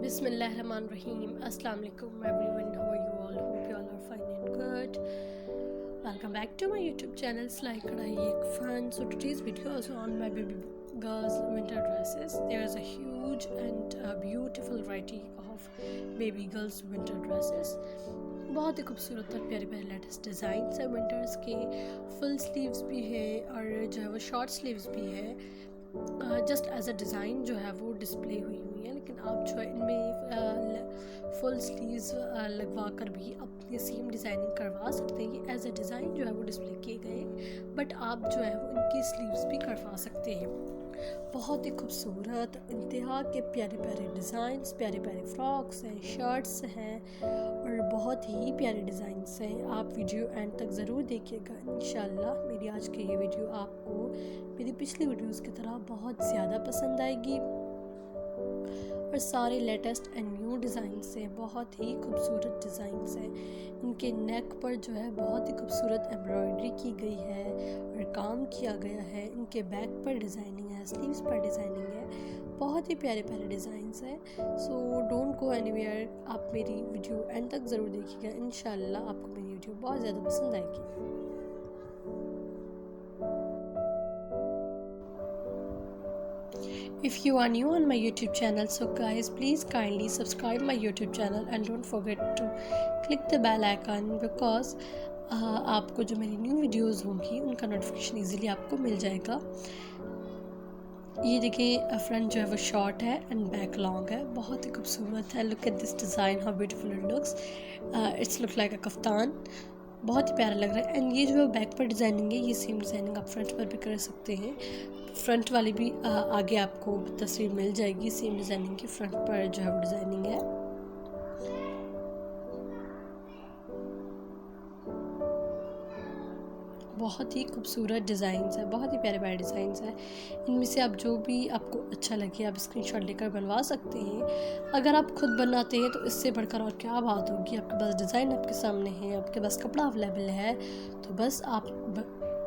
Bismillahirrahmanirrahim. Assalamu alaikum everyone. How are you all? Hope you all are fine and good. Welcome back to my YouTube channel Silai Kadai Ek Fun. So today's video is on my baby girls winter dresses. There is a huge and beautiful variety of baby girls winter dresses. बहुत ही खूबसूरत और प्यारे प्यारे latest designs हैं winters के. Full sleeves भी है और जो है वो शॉर्ट स्लीव्स भी है. जस्ट एज अ डिज़ाइन जो है वो डिस्प्ले हुई है, लेकिन आप जो है इनमें फुल स्लीव्स लगवा कर भी अपनी सेम डिज़ाइनिंग करवा सकते हैं. ये एज अ डिज़ाइन जो है वो डिस्प्ले किए गए, बट आप जो है वो इनकी स्लीव्स भी करवा सकते हैं. बहुत ही खूबसूरत इंतहा के प्यारे प्यारे डिज़ाइंस, प्यारे प्यारे फ्रॉक्स हैं, शर्ट्स हैं और बहुत ही प्यारे डिज़ाइंस हैं. आप वीडियो एंड तक ज़रूर देखिएगा. इंशाल्लाह मेरी आज की ये वीडियो आपको मेरी पिछली वीडियोस की तरह बहुत ज़्यादा पसंद आएगी और सारे लेटेस्ट एंड न्यू डिज़ाइंस हैं. बहुत ही खूबसूरत डिज़ाइंस हैं. इनके नेक पर जो है बहुत ही खूबसूरत एम्ब्रॉयडरी की गई है और काम किया गया है. इनके बैक पर डिज़ाइनिंग है, स्लीव्स पर डिज़ाइनिंग है. बहुत ही प्यारे प्यारे डिज़ाइंस हैं. So don't go anywhere. आप मेरी वीडियो एंड तक ज़रूर देखिएगा. इंशाल्लाह आपको मेरी वीडियो बहुत ज़्यादा पसंद आएगी. If you are new on my YouTube channel, so guys please kindly subscribe my YouTube channel and don't forget to click the bell icon because आपको जो मेरी न्यू वीडियोस होंगी उनका नोटिफिकेशन इजीली आपको मिल जाएगा. ये देखिए फ्रंट जो है वो शॉर्ट है एंड बैक लॉन्ग है. बहुत ही खूबसूरत है. Look at this design, how beautiful it looks. It's look like a kaftan. बहुत ही प्यारा लग रहा है. एंड ये जो है बैक पर डिज़ाइनिंग है, ये सेम डिज़ाइनिंग आप फ्रंट पर भी कर सकते हैं. फ्रंट वाली भी आगे आपको तस्वीर मिल जाएगी. सेम डिज़ाइनिंग की फ्रंट पर जो है वो डिज़ाइनिंग है. बहुत ही खूबसूरत डिज़ाइंस है, बहुत ही प्यारे प्यारे डिज़ाइंस हैं. इनमें से आप जो भी आपको अच्छा लगे आप स्क्रीनशॉट लेकर बनवा सकते हैं. अगर आप खुद बनाते हैं तो इससे बढ़कर और क्या बात होगी. आपके पास डिज़ाइन आपके सामने है, आपके पास कपड़ा अवेलेबल है, तो बस आप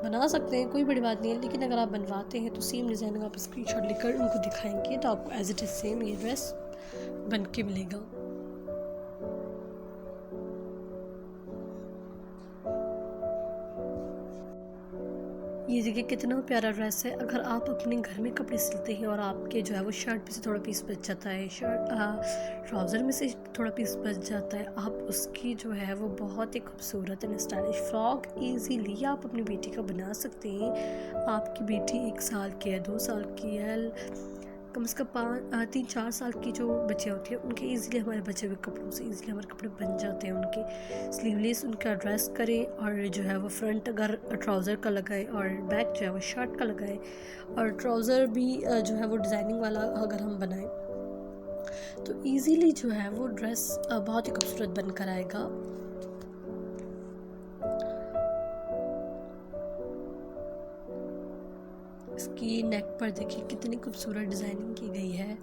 बना सकते हैं. कोई बड़ी बात नहीं है. लेकिन अगर आप बनवाते हैं तो सेम डिज़ाइन आप स्क्रीनशॉट लेकर उनको दिखाएंगे तो आपको एज इट इज़ सेम ये ड्रेस बन के मिलेगा. ये देखिए कितना प्यारा ड्रेस है. अगर आप अपने घर में कपड़े सिलते हैं और आपके जो है वो शर्ट में से थोड़ा पीस बच जाता है, ट्राउज़र में से थोड़ा पीस बच जाता है, आप उसकी जो है वो बहुत ही खूबसूरत एंड स्टाइलिश फ्रॉक ईजीली आप अपनी बेटी का बना सकते हैं. आपकी बेटी 1 साल की है, 2 साल की है, कम से कम 3-4 साल की जो बच्चियाँ होती हैं उनके ईज़िली हमारे बचे हुए कपड़ों से ईज़िली हमारे कपड़े बन जाते हैं. उनके स्लीवलेस उनका ड्रेस करें और जो है वो फ्रंट अगर ट्राउज़र का लगाए और बैक जो है वो शर्ट का लगाए और ट्राउज़र भी जो है वो डिज़ाइनिंग वाला अगर हम बनाएं तो ईज़िली जो है वो ड्रेस बहुत ही खूबसूरत बनकर आएगा. इसकी नेक पर देखिए कितनी खूबसूरत डिज़ाइनिंग की गई है.